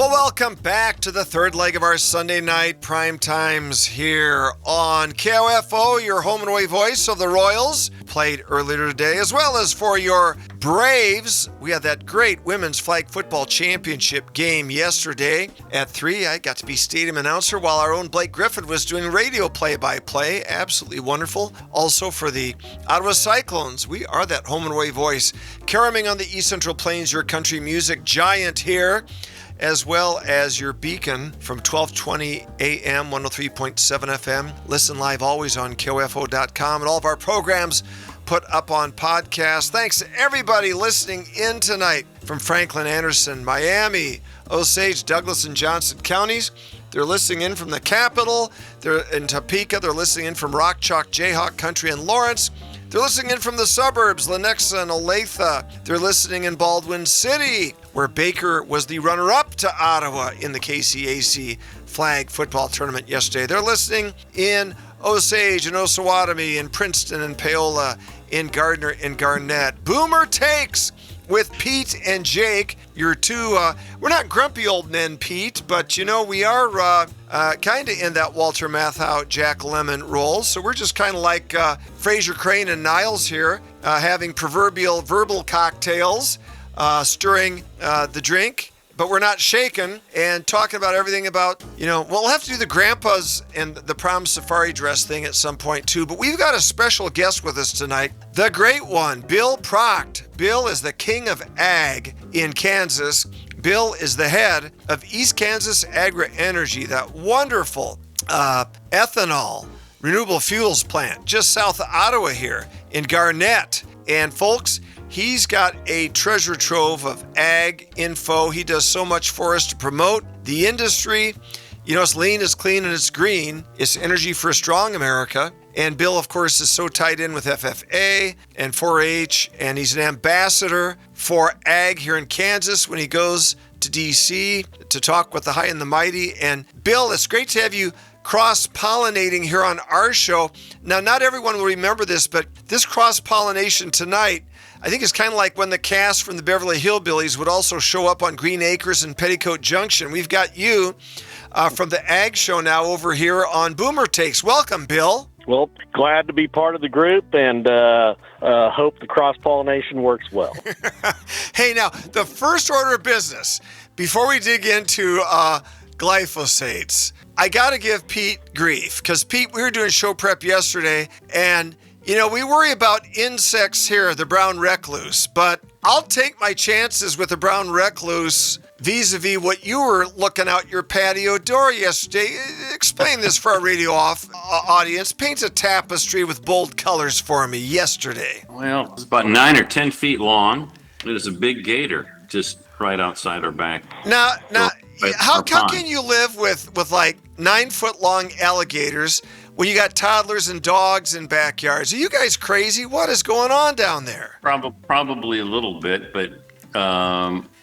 Well, welcome back to the third leg of our Sunday night prime times here on KOFO, your home and away voice of the Royals. Played earlier today, as well as for your Braves. We had that great women's flag football championship game yesterday at 3. I got to be stadium announcer while our own Blake Griffin was doing radio play-by-play. Absolutely wonderful. Also for the Ottawa Cyclones, we are that home and away voice. Caraming on the East Central Plains, your country music giant here, as well as your beacon from 1220 AM, 103.7 FM. Listen live always on KOFO.com, and all of our programs put up on podcast. Thanks to everybody listening in tonight from Franklin, Anderson, Miami, Osage, Douglas, and Johnson counties. They're listening in from the capital. They're in Topeka. They're listening in from Rock Chalk, Jayhawk Country, and Lawrence. They're listening in from the suburbs, Lenexa and Olathe. They're listening in Baldwin City, where Baker was the runner-up to Ottawa in the KCAC flag football tournament yesterday. They're listening in Osage and Osawatomie, in Princeton and Paola, in Gardner and Garnett. Boomer Takes with Pete and Jake, your two, we're not grumpy old men, Pete, but we are kind of in that Walter Matthau, Jack Lemmon role. So we're just kind of like Fraser Crane and Niles here, having proverbial verbal cocktails, stirring the drink, but we're not shaken, and talking about everything about, we'll have to do the grandpas and the prom safari dress thing at some point too, but we've got a special guest with us tonight, the great one, Bill Proct. Bill is the king of ag in Kansas. Bill is the head of East Kansas Agri-Energy, that wonderful ethanol renewable fuels plant just south of Ottawa here in Garnett. And folks, he's got a treasure trove of ag info. He does so much for us to promote the industry. It's lean, it's clean, and it's green. It's energy for a strong America. And Bill, of course, is so tied in with FFA and 4-H, and he's an ambassador for ag here in Kansas when he goes to D.C. to talk with the high and the mighty. And Bill, it's great to have you cross-pollinating here on our show. Now, not everyone will remember this, but this cross-pollination tonight, I think it's kind of like when the cast from the Beverly Hillbillies would also show up on Green Acres and Petticoat Junction. We've got you from the Ag Show now over here on Boomer Takes. Welcome, Bill. Well, glad to be part of the group, and hope the cross-pollination works well. Hey, now, the first order of business, before we dig into glyphosates, I got to give Pete grief, because, Pete, we were doing show prep yesterday, and we worry about insects here, the brown recluse, but I'll take my chances with the brown recluse vis-a-vis what you were looking out your patio door yesterday. Explain this for our radio audience. Paint a tapestry with bold colors for me yesterday. Well, it's about 9 or 10 feet long. It was a big gator just right outside our back. Now, how can you live with like 9-foot-long alligators when you got toddlers and dogs in backyards? Are you guys crazy? What is going on down there? Probably a little bit, but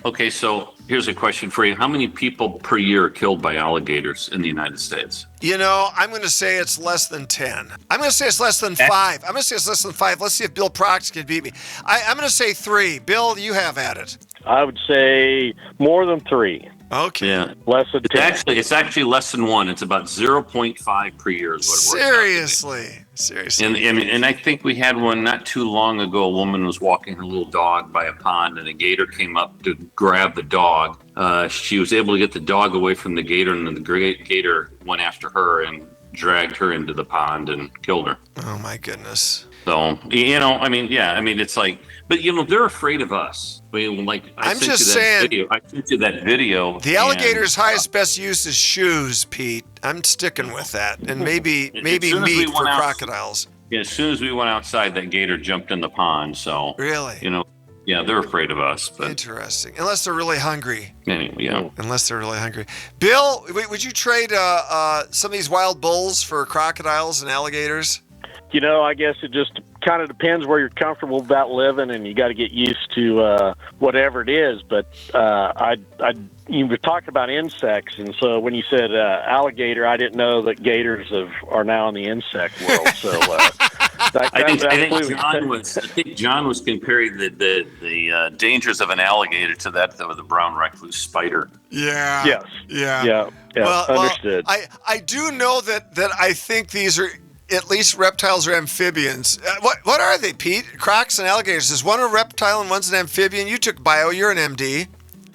okay, so here's a question for you. How many people per year are killed by alligators in the United States? I'm going to say it's less than 10. I'm going to say it's less than 5. Let's see if Bill Proct can beat me. I'm going to say 3. Bill, you have at it. I would say more than 3. Okay. Yeah. Less than 10. It's actually less than 1. It's about 0.5 per year is what it works out. Seriously. And I think we had one not too long ago. A woman was walking her little dog by a pond, and a gator came up to grab the dog. She was able to get the dog away from the gator, and then the gator went after her and dragged her into the pond and killed her. Oh, my goodness. So, it's like, but they're afraid of us. I sent you that video. The alligator's best use is shoes, Pete. I'm sticking with that, and maybe meat for crocodiles. As soon as we went outside, that gator jumped in the pond. So really, yeah, they're afraid of us. But interesting, unless they're really hungry. Anyway, yeah. Unless they're really hungry. Bill, would you trade some of these wild bulls for crocodiles and alligators? I guess it just kind of depends where you're comfortable about living, and you got to get used to whatever it is. But you were talking about insects, and so when you said alligator, I didn't know that gators are now in the insect world. So I think John was comparing the dangers of an alligator to that of the brown recluse spider. Yeah. Yes. Yeah. Well, understood. I do know that I think these are at least reptiles or amphibians. What are they, Pete? Crocs and alligators. Is one a reptile and one's an amphibian? You took bio. You're an MD.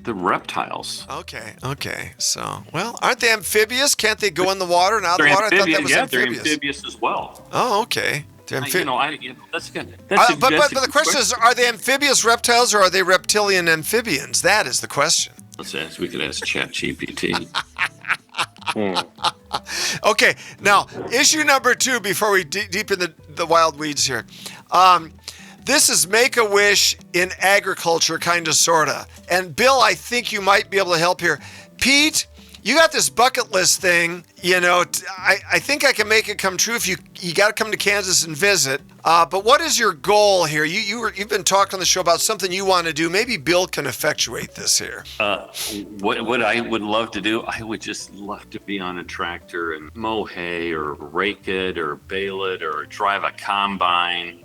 The reptiles. Okay. So, well, aren't they amphibious? Can't they go in the water and out of the water? I thought that was amphibious. They're amphibious as well. Oh, okay. That's good. But the question is, are they amphibious reptiles or are they reptilian amphibians? That is the question. We could ask ChatGPT. Okay, now, issue number 2 before we deep in the wild weeds here. This is Make-A-Wish in agriculture, kind of, sort of. And Bill, I think you might be able to help here. Pete, you got this bucket list thing. I think I can make it come true if you got to come to Kansas and visit. But what is your goal here? You've been talking on the show about something you want to do. Maybe Bill can effectuate this here. What I would love to do, I would just love to be on a tractor and mow hay or rake it or bale it or drive a combine.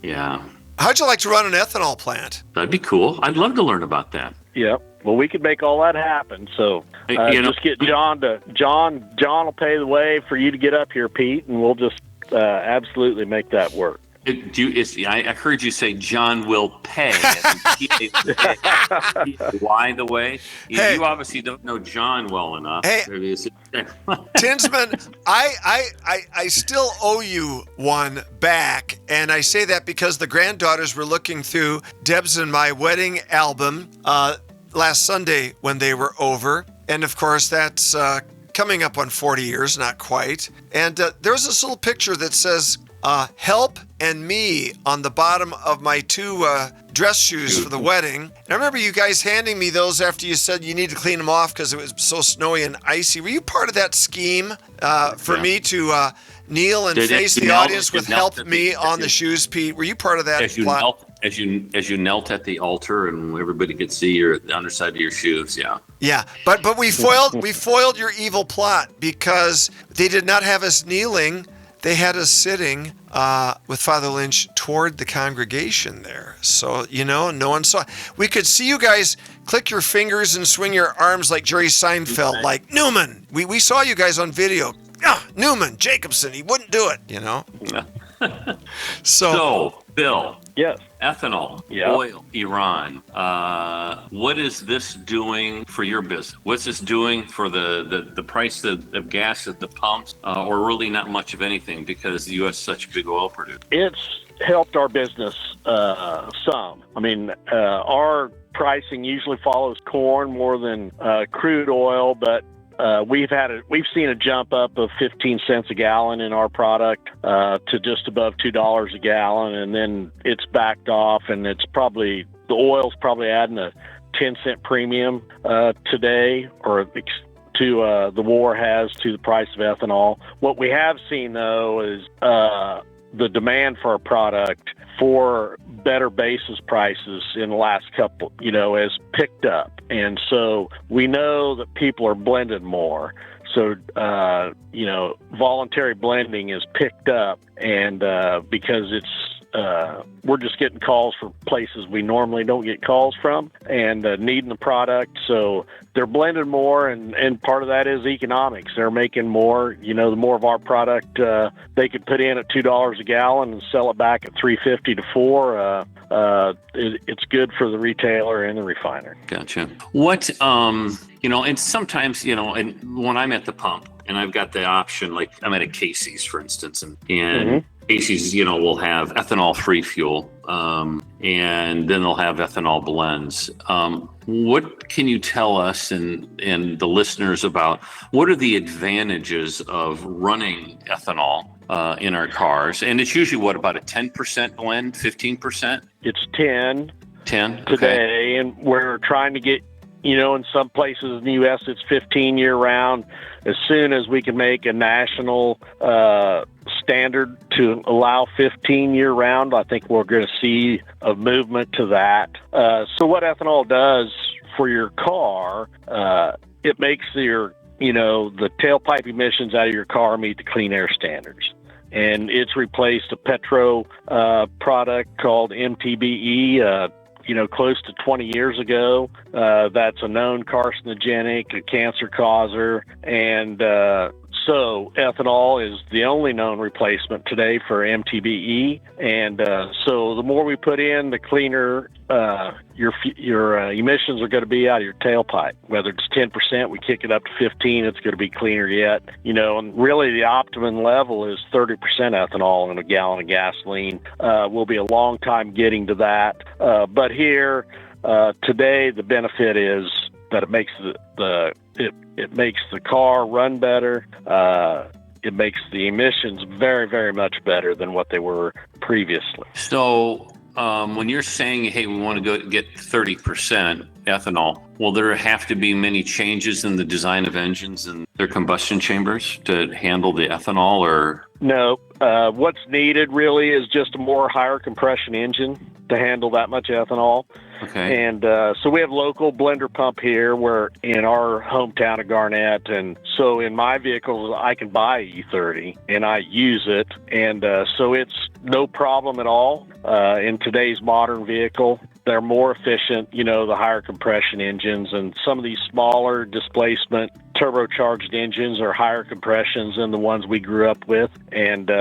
Yeah. How'd you like to run an ethanol plant? That'd be cool. I'd love to learn about that. Yeah. Well, we could make all that happen. So just get John will pay the way for you to get up here, Pete, and we'll just absolutely make that work. I heard you say John will pay. Why the way? You obviously don't know John well enough. Hey, Tinsman, I still owe you one back, and I say that because the granddaughters were looking through Deb's and my wedding album last Sunday when they were over, and of course that's coming up on 40 years, not quite. And there's this little picture that says help and me on the bottom of my 2 dress shoes for the wedding. And I remember you guys handing me those after you said you need to clean them off because it was so snowy and icy. Were you part of that scheme for me to kneel and face the audience with help me on the shoes, Pete? Were you part of that plot? As you knelt at the altar and everybody could see the underside of your shoes, yeah. Yeah, but we foiled your evil plot because they did not have us kneeling. They had us sitting with Father Lynch toward the congregation there. So, no one saw. We could see you guys click your fingers and swing your arms like Jerry Seinfeld, like Newman. We saw you guys on video. Newman, Jacobson, he wouldn't do it, So, Bill. Yes. Ethanol, oil, Iran. What is this doing for your business? What's this doing for the price of gas at the pumps, or really not much of anything because the U.S. is such a big oil producer? It's helped our business some. I mean, our pricing usually follows corn more than crude oil, but we've seen a jump up of 15 cents a gallon in our product to just above $2 a gallon, and then it's backed off, and the oil's probably adding a 10-cent premium today, or to the war has to the price of ethanol. What we have seen though is the demand for our product for better basis prices in the last couple, has picked up. And so we know that people are blending more. So, voluntary blending is picked up, and because we're just getting calls from places we normally don't get calls from, and needing the product. So they're blending more, and part of that is economics. They're making more. The more of our product they could put in at $2 a gallon and sell it back at $3.50 to $4. It's good for the retailer and the refiner. Gotcha. What and sometimes and when I'm at the pump and I've got the option, like I'm at a Casey's, for instance, and Casey's, will have ethanol-free fuel, and then they'll have ethanol blends. What can you tell us and the listeners about what are the advantages of running ethanol in our cars? And it's usually about a 10% blend, 15%? It's 10. 10 today, and we're trying to get, in some places in the U.S. it's 15 year round. As soon as we can make a national standard to allow 15 year round, I think we're going to see a movement to that. So what ethanol does for your car, it makes the tailpipe emissions out of your car meet the clean air standards. and it's replaced a petro product called MTBE. Close to 20 years ago. That's a known carcinogenic, a cancer causer, and so ethanol is the only known replacement today for MTBE. And so the more we put in, the cleaner your emissions are going to be out of your tailpipe. Whether it's 10%, we kick it up to 15, it's going to be cleaner yet. And really the optimum level is 30% ethanol in a gallon of gasoline. We'll be a long time getting to that. But here today, the benefit is that it makes it makes the car run better. It makes the emissions very, very much better than what they were previously. So when you're saying, hey, we want to go get 30% ethanol, will there have to be many changes in the design of engines and their combustion chambers to handle the ethanol, or? No. What's needed really is just a more higher compression engine to handle that much ethanol. Okay. And so we have local blender pump here. We're in our hometown of Garnett. And so in my vehicles, I can buy E30 and I use it. And so it's no problem at all in today's modern vehicle. They're more efficient, the higher compression engines, and some of these smaller displacement turbocharged engines are higher compressions than the ones we grew up with. And,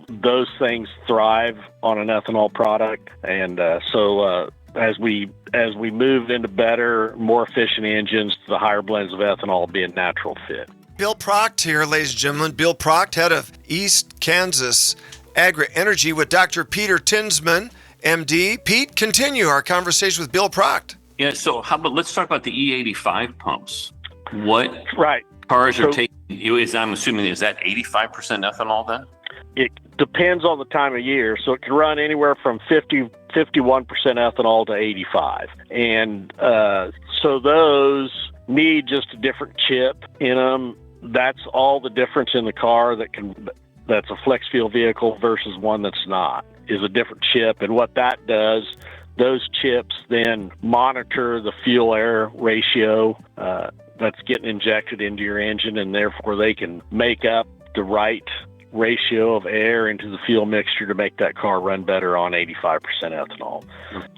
those things thrive on an ethanol product. And so as we move into better, more efficient engines, the higher blends of ethanol will be a natural fit. Bill Proct here, ladies and gentlemen. Bill Proct, head of East Kansas Agri-Energy with Dr. Peter Tinsman, MD. Pete, continue our conversation with Bill Proct. Yeah, so let's talk about the E85 pumps. What right. cars are taking, I'm assuming, is that 85% ethanol then? It depends on the time of year. So it can run anywhere from 51% ethanol to 85. And so those need just a different chip in them. That's all the difference in the car that's a flex fuel vehicle versus one that's not, is a different chip. And what that does, those chips then monitor the fuel-air ratio that's getting injected into your engine, and therefore they can make up the right ratio of air into the fuel mixture to make that car run better on 85% ethanol.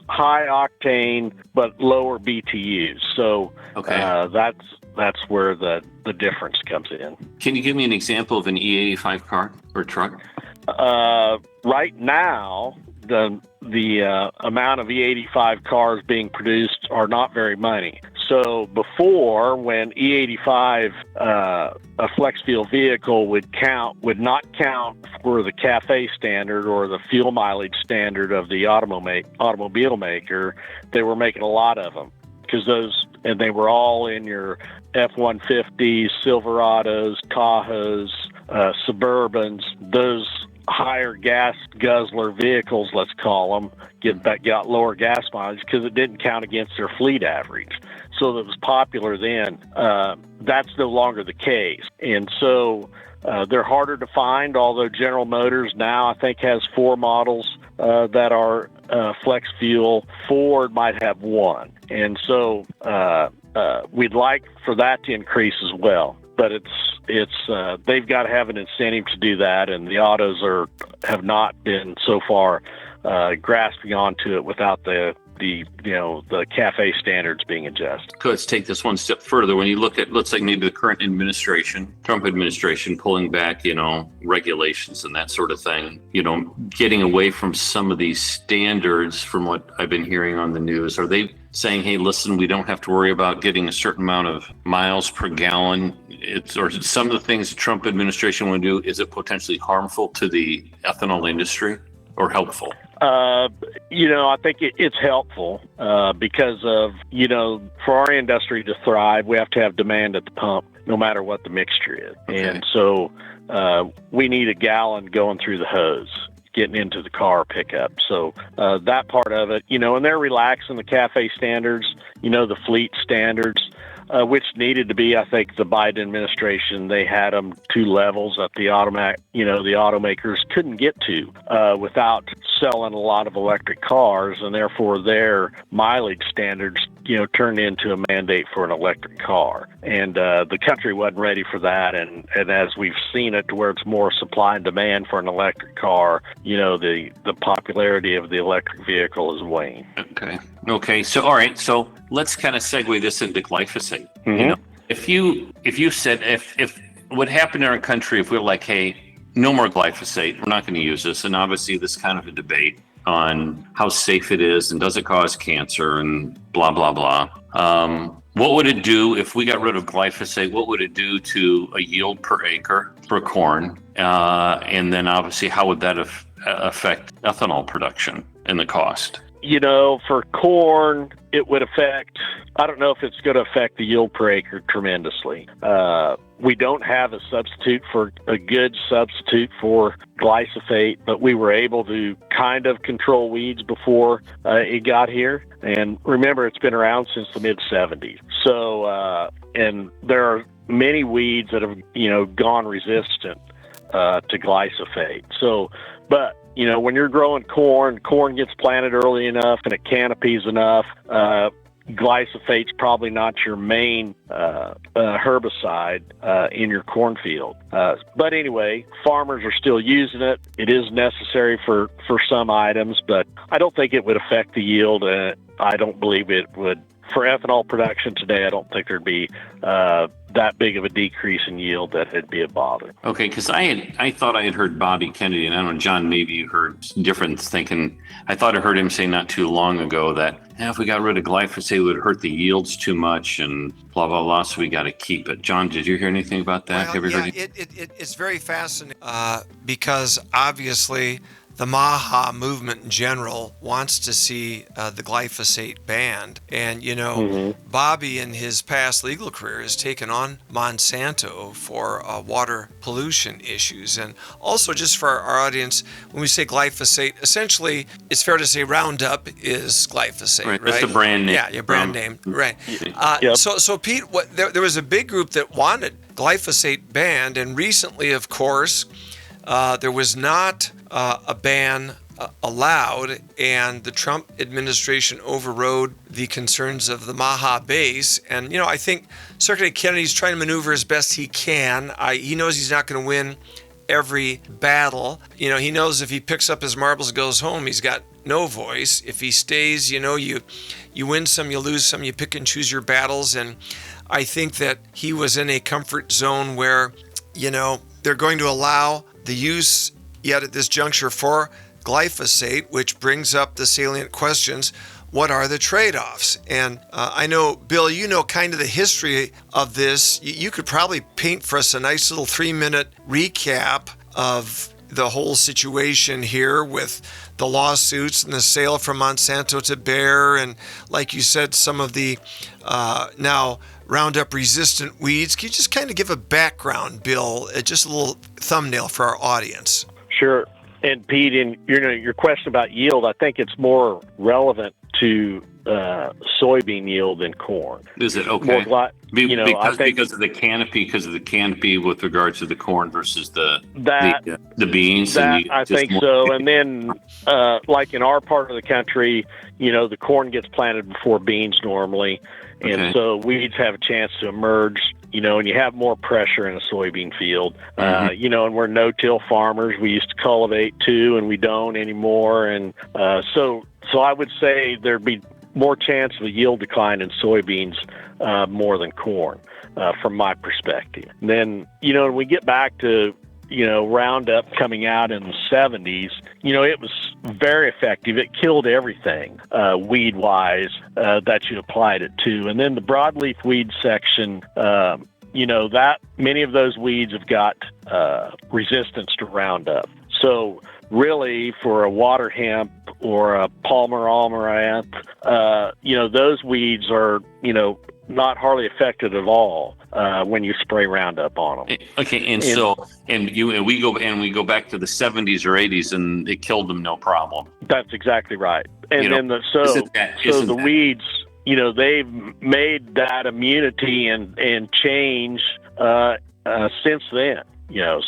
High octane, but lower BTUs. So that's where the difference comes in. Can you give me an example of an E85 car or truck? Right now, the amount of E85 cars being produced are not very many. So before, when E85, a flex fuel vehicle would not count for the CAFE standard or the fuel mileage standard of the automobile maker, they were making a lot of them and they were all in your F-150s, Silverados, Tahoes, Suburbans, those higher gas guzzler vehicles, let's call them, got lower gas mileage because it didn't count against their fleet average. So that was popular then. That's no longer the case. And so they're harder to find, although General Motors now I think has 4 models that are flex fuel. Ford might have 1. And so we'd like for that to increase as well. But they've got to have an incentive to do that, and the autos have not been so far grasping onto it without the CAFE standards being adjusted. Let's take this one step further. When you look at, let's say, maybe the current administration, Trump administration, pulling back, regulations and that sort of thing, getting away from some of these standards from what I've been hearing on the news, are they saying, hey, listen, we don't have to worry about getting a certain amount of miles per gallon? Or some of the things the Trump administration want to do, is it potentially harmful to the ethanol industry or helpful? I think it's helpful because of, for our industry to thrive, we have to have demand at the pump, no matter what the mixture is. Okay. And so we need a gallon going through the hose, getting into the car pickup. So that part of it, and they're relaxing the CAFE standards, the fleet standards, which needed to be, I think, the Biden administration, they had them 2 levels that the automakers couldn't get to without selling a lot of electric cars, and therefore their mileage standards, turned into a mandate for an electric car. And the country wasn't ready for that. And as we've seen it to where it's more supply and demand for an electric car, the popularity of the electric vehicle is waning. Okay. So, all right. So let's kind of segue this into glyphosate. Mm-hmm. If you said, if what happened in our country, if we were like, hey, no more glyphosate, we're not going to use this. And obviously this kind of a debate on how safe it is and does it cause cancer and blah, blah, blah. What would it do if we got rid of glyphosate? What would it do to a yield per acre for corn? And then obviously how would that affect ethanol production and the cost? For corn, it would affect, I don't know if it's going to affect the yield per acre tremendously. We don't have a good substitute for glyphosate, but we were able to kind of control weeds before it got here. And remember, it's been around since the mid-'70s. So, and there are many weeds that have, gone resistant to glyphosate. So, but when you're growing corn gets planted early enough and it canopies enough, glyphosate's probably not your main herbicide in your cornfield. But anyway, farmers are still using it. It is necessary for some items, but I don't think it would affect the yield. I don't believe it would. For ethanol production today, I don't think there'd be that big of a decrease in yield that it'd be a bother. Okay, because I thought I had heard Bobby Kennedy, and I don't know, John, maybe you heard different thinking. I thought I heard him say not too long ago that if we got rid of glyphosate, it would hurt the yields too much and blah, blah, blah, so we got to keep it. John, did you hear anything about that? Well, it's very fascinating because obviously the MAHA movement in general wants to see the glyphosate banned. And, Bobby in his past legal career has taken on Monsanto for water pollution issues. And also, just for our audience, when we say glyphosate, essentially it's fair to say Roundup is glyphosate, right? That's the brand name. Yeah, your brand name, right. Yep. So Pete, there was a big group that wanted glyphosate banned. And recently, of course, there was not a ban allowed, and the Trump administration overrode the concerns of the MAHA base. And, I think Secretary Kennedy's trying to maneuver as best he can. He knows he's not going to win every battle. He knows if he picks up his marbles and goes home, he's got no voice. If he stays, you win some, you lose some, you pick and choose your battles. And I think that he was in a comfort zone where, they're going to allow the use yet at this juncture for glyphosate, which brings up the salient questions. What are the trade-offs? And I know, Bill, kind of the history of this. You could probably paint for us a nice little 3-minute recap of the whole situation here with the lawsuits and the sale from Monsanto to Bayer. And like you said, some of the now Roundup resistant weeds. Can you just kind of give a background, Bill, just a little thumbnail for our audience? Sure. And Pete, in your question about yield, I think it's more relevant to soybean yield than corn. Is it okay? Because of the canopy with regards to the corn versus the beans. I think so. And then, like in our part of the country, the corn gets planted before beans normally, and so weeds have a chance to emerge. And you have more pressure in a soybean field. And we're no-till farmers. We used to cultivate too, and we don't anymore. And so I would say there'd be more chance of a yield decline in soybeans more than corn, from my perspective. And then, when we get back to Roundup coming out in the 70s, it was very effective. It killed everything weed-wise that you applied it to. And then the broadleaf weed section, that many of those weeds have got resistance to Roundup. So really, for a water hemp or a Palmer amaranth, those weeds are, not hardly affected at all when you spray Roundup on them. Okay, we go back to the 70s or 80s, and it killed them no problem. That's exactly right. And then the weeds, they've made that immunity and change since then.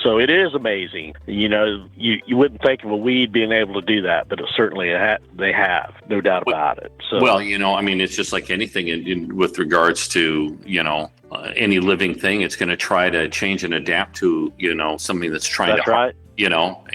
So it is amazing. You wouldn't think of a weed being able to do that, but it certainly they have, no doubt about it. So, well, it's just like anything with regards to, any living thing. It's going to try to change and adapt to, something that's trying that's to, right.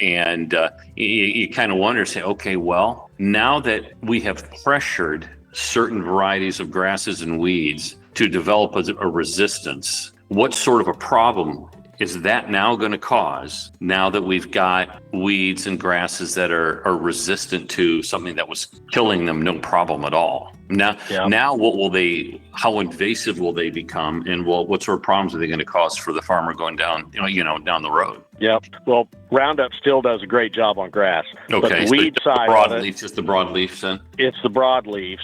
And you kind of wonder, say, okay, well, now that we have pressured certain varieties of grasses and weeds to develop a resistance, what sort of a problem is that now going to cause, now that we've got weeds and grasses that are resistant to something that was killing them no problem at all? Now, how invasive will they become, and what sort of problems are they going to cause for the farmer going down, down the road? Yep. Well, Roundup still does a great job on grass. Okay. But the weed side of it, just the broadleaf then? It's the broadleaves.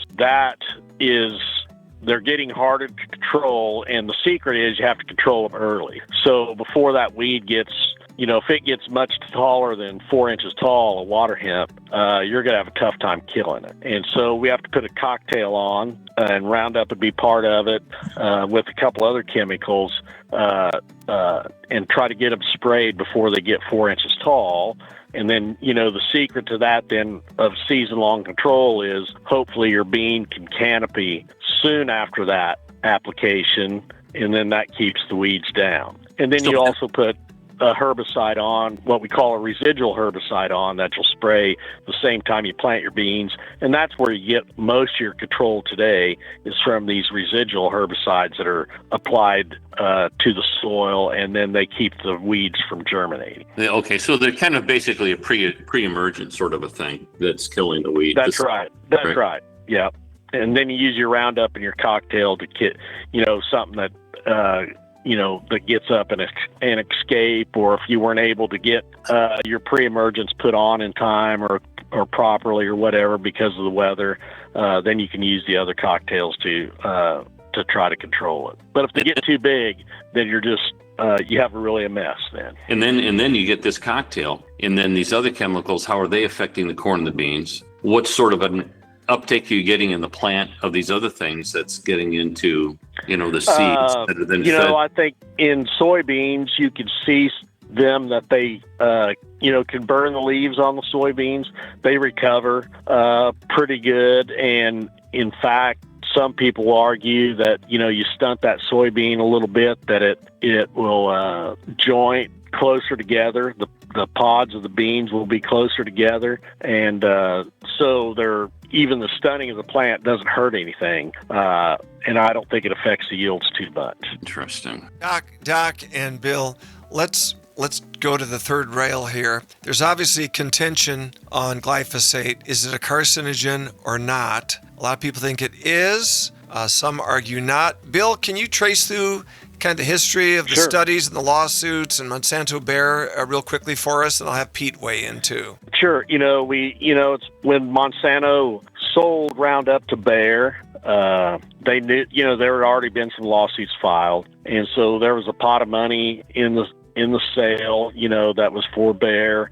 They're getting harder to control, and the secret is you have to control them early. So before that weed gets, if it gets much taller than 4 inches tall, a water hemp, you're going to have a tough time killing it. And so we have to put a cocktail on, and Roundup would be part of it, with a couple other chemicals, and try to get them sprayed before they get 4 inches tall. And then, the secret to that then of season-long control is hopefully your bean can canopy soon after that application, and then that keeps the weeds down. And then you also put a herbicide on, what we call a residual herbicide on, that you'll spray the same time you plant your beans. And that's where you get most of your control today, is from these residual herbicides that are applied to the soil, and then they keep the weeds from germinating. Okay, so they're kind of basically a pre-emergent sort of a thing that's killing the weed. That's right. Yeah. And then you use your Roundup in your cocktail to get, something that, that gets up and escape, or if you weren't able to get your pre-emergence put on in time or properly or whatever because of the weather, then you can use the other cocktails to try to control it. But if they get too big, then you're just you have really a mess then. And then you get this cocktail, and then these other chemicals. How are they affecting the corn and the beans? What sort of an uptake are you getting in the plant of these other things that's getting into, the seeds that are then fed? I think in soybeans you can see them that they, can burn the leaves on the soybeans. They recover pretty good. And in fact, some people will argue that, you stunt that soybean a little bit, that it will joint closer together. The pods of the beans will be closer together. And so even the stunning of the plant doesn't hurt anything. And I don't think it affects the yields too much. Interesting. Doc and Bill, let's go to the third rail here. There's obviously contention on glyphosate. Is it a carcinogen or not? A lot of people think it is. Some argue not. Bill, can you trace through kind of the history of the studies and the lawsuits and Monsanto Bayer real quickly for us, and I'll have Pete weigh in too. Sure. It's when Monsanto sold Roundup to Bayer, they knew, there had already been some lawsuits filed, and so there was a pot of money in the sale, that was for Bayer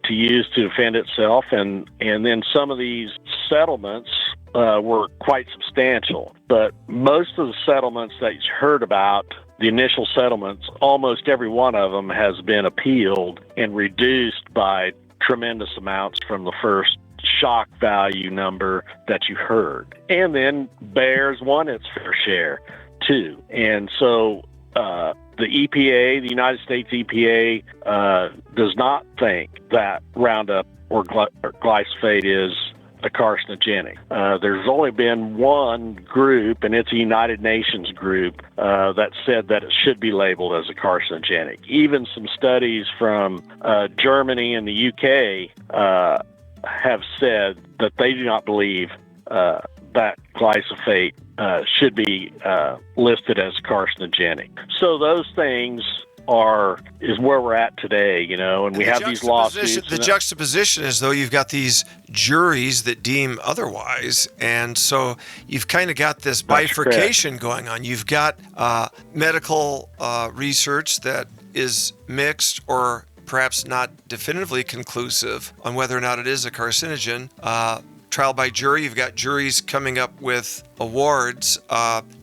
to use to defend itself, and then some of these settlements were quite substantial. But most of the settlements that you heard about, the initial settlements, almost every one of them has been appealed and reduced by tremendous amounts from the first shock value number that you heard. And then Bayer's won its fair share too. And so the EPA, the United States EPA, does not think that Roundup or glyphosate is a carcinogenic. There's only been one group, and it's a United Nations group, that said that it should be labeled as a carcinogenic. Even some studies from Germany and the UK have said that they do not believe that glyphosate should be listed as carcinogenic. So those things is where we're at today, and we have these lawsuits. The juxtaposition is, though, you've got these juries that deem otherwise, and so you've kind of got this bifurcation going on. You've got medical research that is mixed or perhaps not definitively conclusive on whether or not it is a carcinogen. Trial by jury, you've got juries coming up with awards.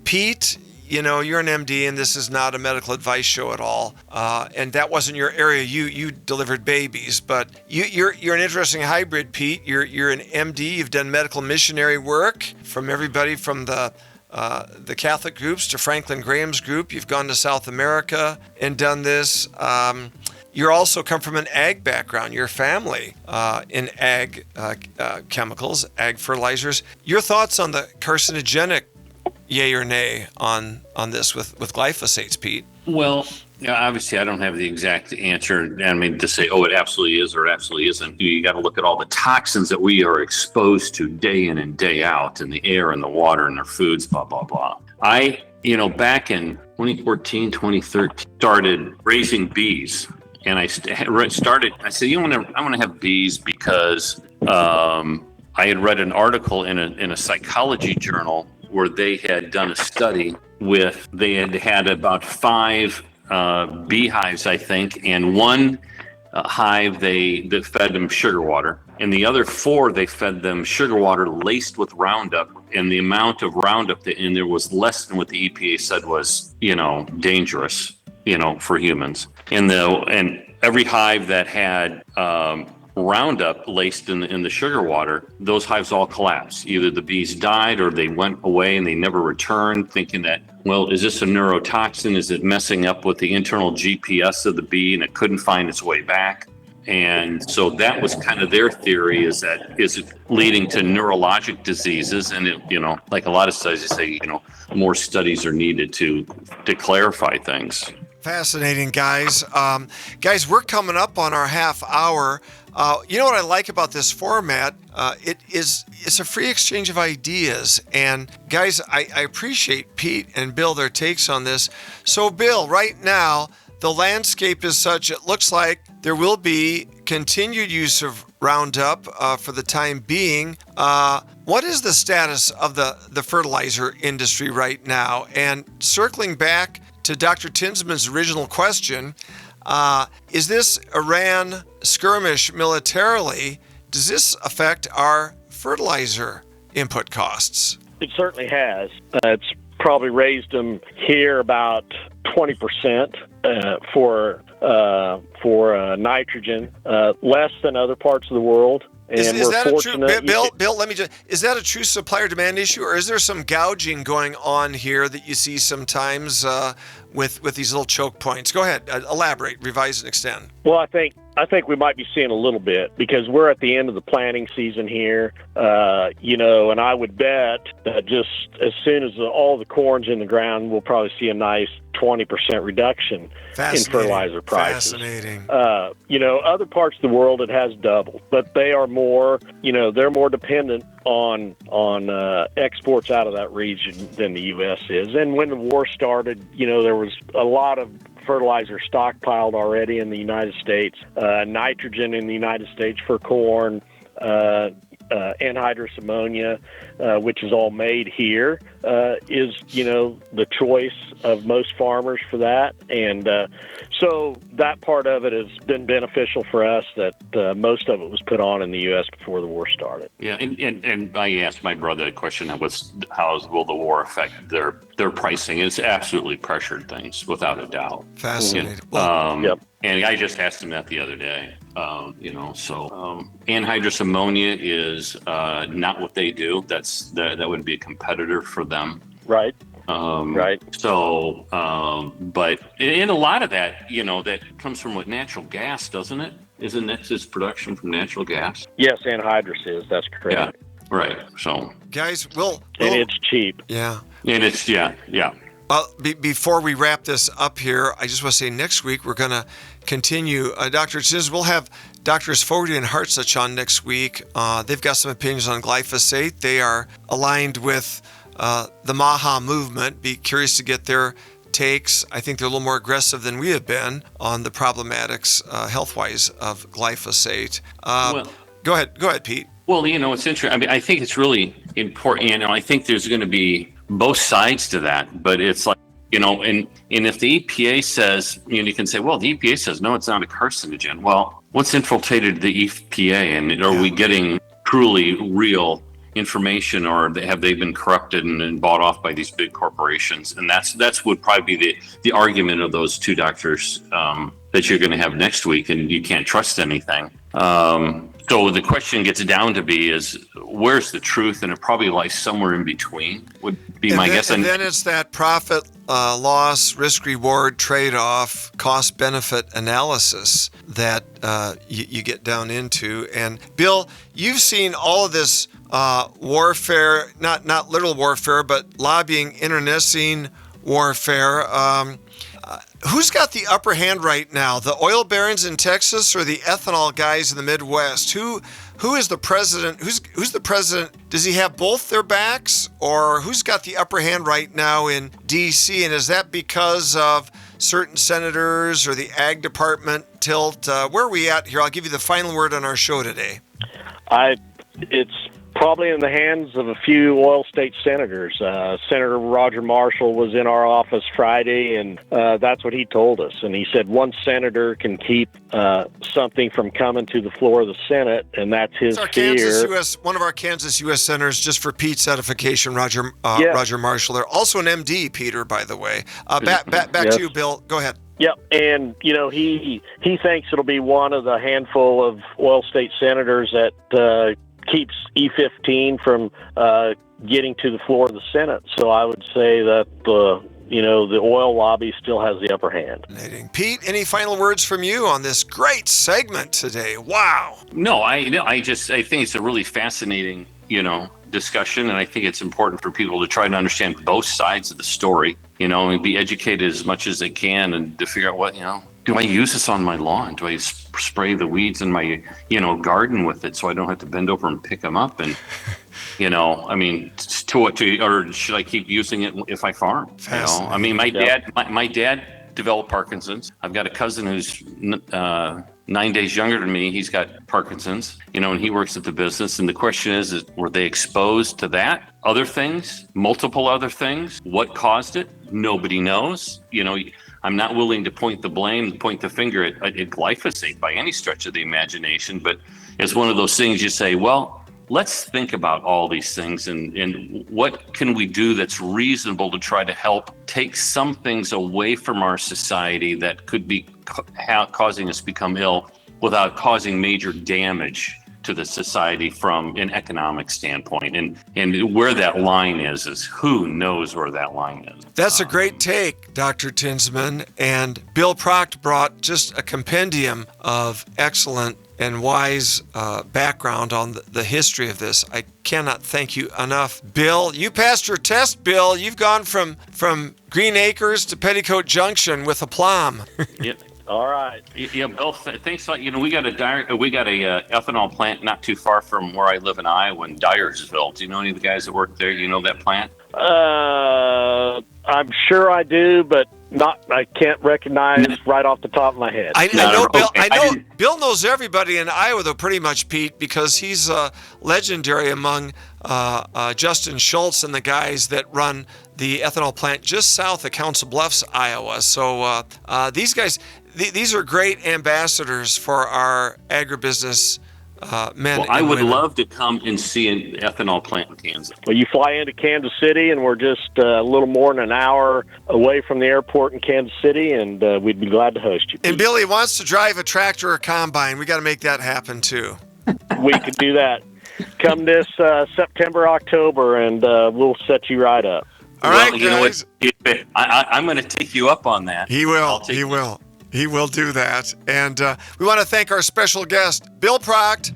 Pete, you're an MD, and this is not a medical advice show at all. And that wasn't your area. You delivered babies, but you're an interesting hybrid, Pete. You're an MD. You've done medical missionary work from everybody from the Catholic groups to Franklin Graham's group. You've gone to South America and done this. You're also come from an ag background, your family in ag chemicals, ag fertilizers. Your thoughts on the carcinogenic, yay or nay, on this with glyphosates, Pete? Well, obviously I don't have the exact answer. I mean, to say, it absolutely is or it absolutely isn't. You got to look at all the toxins that we are exposed to day in and day out in the air and the water and our foods, blah, blah, blah. Back in 2014, 2013, started raising bees. And I said, I want to have bees because I had read an article in a psychology journal where they had done a study they had about 5 beehives, I think, and one hive they fed them sugar water, and the other 4 they fed them sugar water laced with Roundup, and the amount of Roundup in there was less than what the EPA said was, dangerous, for humans. And every hive that had Roundup laced in the sugar water, those hives all collapsed. Either the bees died or they went away and they never returned, thinking that, is this a neurotoxin? Is it messing up with the internal GPS of the bee and it couldn't find its way back? And so that was kind of their theory, is it leading to neurologic diseases? And like a lot of studies say, more studies are needed to clarify things. Fascinating, guys. Guys, we're coming up on our half hour. You know what I like about this format? It's a free exchange of ideas. And guys, I appreciate Pete and Bill, their takes on this. So Bill, right now, the landscape is such, it looks like there will be continued use of Roundup for the time being. What is the status of the fertilizer industry right now? And circling back to Dr. Tinsman's original question, is this Iran skirmish militarily, does this affect our fertilizer input costs? It certainly has. It's probably raised them here about 20% for nitrogen, less than other parts of the world. And is that a true, Bill, let me just, is that a true supplier demand issue, or is there some gouging going on here that you see sometimes with these little choke points? Go ahead, elaborate, revise, and extend. Well, I think we might be seeing a little bit because we're at the end of the planting season here, and I would bet that just as soon as all the corn's in the ground, we'll probably see a nice 20% reduction in fertilizer prices. Fascinating. Other parts of the world, it has doubled, but they are more, they're more dependent on exports out of that region than the U.S. is. And when the war started, there was a lot of fertilizer stockpiled already in the United States, nitrogen in the United States for corn, anhydrous ammonia, which is all made here, is, the choice of most farmers for that. And so that part of it has been beneficial for us, that most of it was put on in the U.S. before the war started. Yeah, and I asked my brother the question, how will the war affect their pricing? It's absolutely pressured things, without a doubt. Fascinating. Yep. And I just asked him that the other day. Anhydrous ammonia is not what they do. That would be a competitor for them. Right. Right. So, but in a lot of that, that comes from natural gas, doesn't it? Isn't that its production from natural gas? Yes, anhydrous is. That's correct. Yeah. Right. So, guys, and it's cheap. Yeah. And it's yeah. Well, before we wrap this up here, I just want to say next week we're going to continue. Dr. Tinsman, we'll have Drs. Fogarty and Hartsuch on next week. They've got some opinions on glyphosate. They are aligned with the MAHA movement. Be curious to get their takes. I think they're a little more aggressive than we have been on the problematics health-wise of glyphosate. Go ahead, Pete. Well, it's interesting. I mean, I think it's really important. I think there's going to be both sides to that, but it's like, and if the EPA says, you can say, well, the EPA says, no, it's not a carcinogen. Well, what's infiltrated the EPA, and are we getting truly real, information, or have they been corrupted and bought off by these big corporations? And that's would probably be the argument of those two doctors that you're going to have next week, and you can't trust anything. So the question gets down to be is, where's the truth? And it probably lies somewhere in between, would be my guess. And then it's that profit, loss, risk reward trade-off, cost benefit analysis that you get down into. And Bill, you've seen all of this warfare, not literal warfare, but lobbying, internecine warfare. Who's got the upper hand right now? The oil barons in Texas or the ethanol guys in the Midwest? Who is the president? Who's the president? Does he have both their backs, or who's got the upper hand right now in D.C.? And is that because of certain senators or the ag department tilt? Where are we at here? I'll give you the final word on our show today. It's probably in the hands of a few oil state senators. Senator Roger Marshall was in our office Friday, and that's what he told us. And he said one senator can keep something from coming to the floor of the Senate, and that's his fear. One of our Kansas U.S. senators, just for Pete's edification, Roger Marshall. They're also an MD, Peter, by the way. Back to you, Bill. Go ahead. Yep, and he thinks it'll be one of the handful of oil state senators that keeps E15 from getting to the floor of the Senate. So I would say that the oil lobby still has the upper hand. Pete, any final words from you on this great segment today? Wow. No, I think it's a really fascinating, discussion, and I think it's important for people to try to understand both sides of the story, and be educated as much as they can, and to figure out what, do I use this on my lawn? Do I spray the weeds in my, garden with it so I don't have to bend over and pick them up? And, or should I keep using it if I farm? My dad developed Parkinson's. I've got a cousin who's 9 days younger than me. He's got Parkinson's, and he works at the business. And the question is were they exposed to that? Other things? Multiple other things? What caused it? Nobody knows. I'm not willing to point the finger at glyphosate by any stretch of the imagination, but it's one of those things you say, well, let's think about all these things and what can we do that's reasonable to try to help take some things away from our society that could be causing us to become ill without causing major damage to the society from an economic standpoint. And where that line is who knows where that line is. That's a great take, Dr. Tinsman. And Bill Proct brought just a compendium of excellent and wise background on the history of this. I cannot thank you enough. Bill, you passed your test, Bill. You've gone from Green Acres to Petticoat Junction with aplomb. Yep. All right. Yeah, Bill, thanks a lot. We got a ethanol plant not too far from where I live in Iowa, in Dyersville. Do you know any of the guys that work there? You know that plant? I'm sure I do, but I can't recognize right off the top of my head. I know Bill. Okay. Bill knows everybody in Iowa, though, pretty much, Pete, because he's legendary among Justin Schultz and the guys that run the ethanol plant just south of Council Bluffs, Iowa. So these guys, these are great ambassadors for our agribusiness men. Well, I would love to come and see an ethanol plant in Kansas. Well, you fly into Kansas City, and we're just a little more than an hour away from the airport in Kansas City, and we'd be glad to host you. And Billy wants to drive a tractor or combine. We got to make that happen, too. We could do that. Come this September, October, and we'll set you right up. All right, guys. I'm going to take you up on that. He will. He will do that. And we want to thank our special guest, Bill Proct.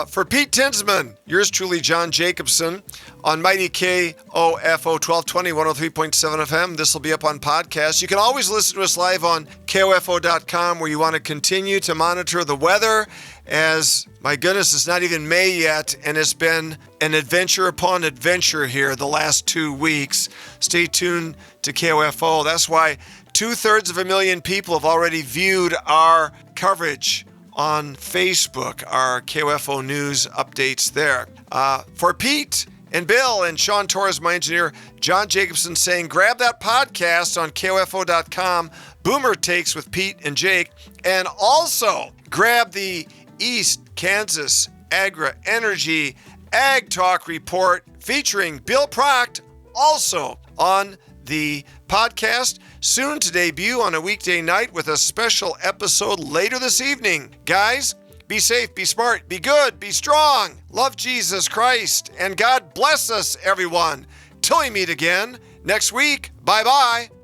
For Pete Tinsman, yours truly, John Jacobson, on Mighty KOFO 1220, 103.7 FM. This will be up on podcast. You can always listen to us live on KOFO.com, where you want to continue to monitor the weather, as, my goodness, it's not even May yet, and it's been an adventure upon adventure here the last 2 weeks. Stay tuned to KOFO. That's why 2/3 people have already viewed our coverage on Facebook, our KOFO News updates there. For Pete and Bill and Sean Torres, my engineer, John Jacobson saying, grab that podcast on KOFO.com, Boomer Takes with Pete and Jake, and also grab the East Kansas Agri-Energy Ag Talk Report featuring Bill Proct, also on the podcast, soon to debut on a weekday night with a special episode later this evening. Guys, be safe, be smart, be good, be strong, love Jesus Christ, and God bless us, everyone. Till we meet again next week. Bye-bye.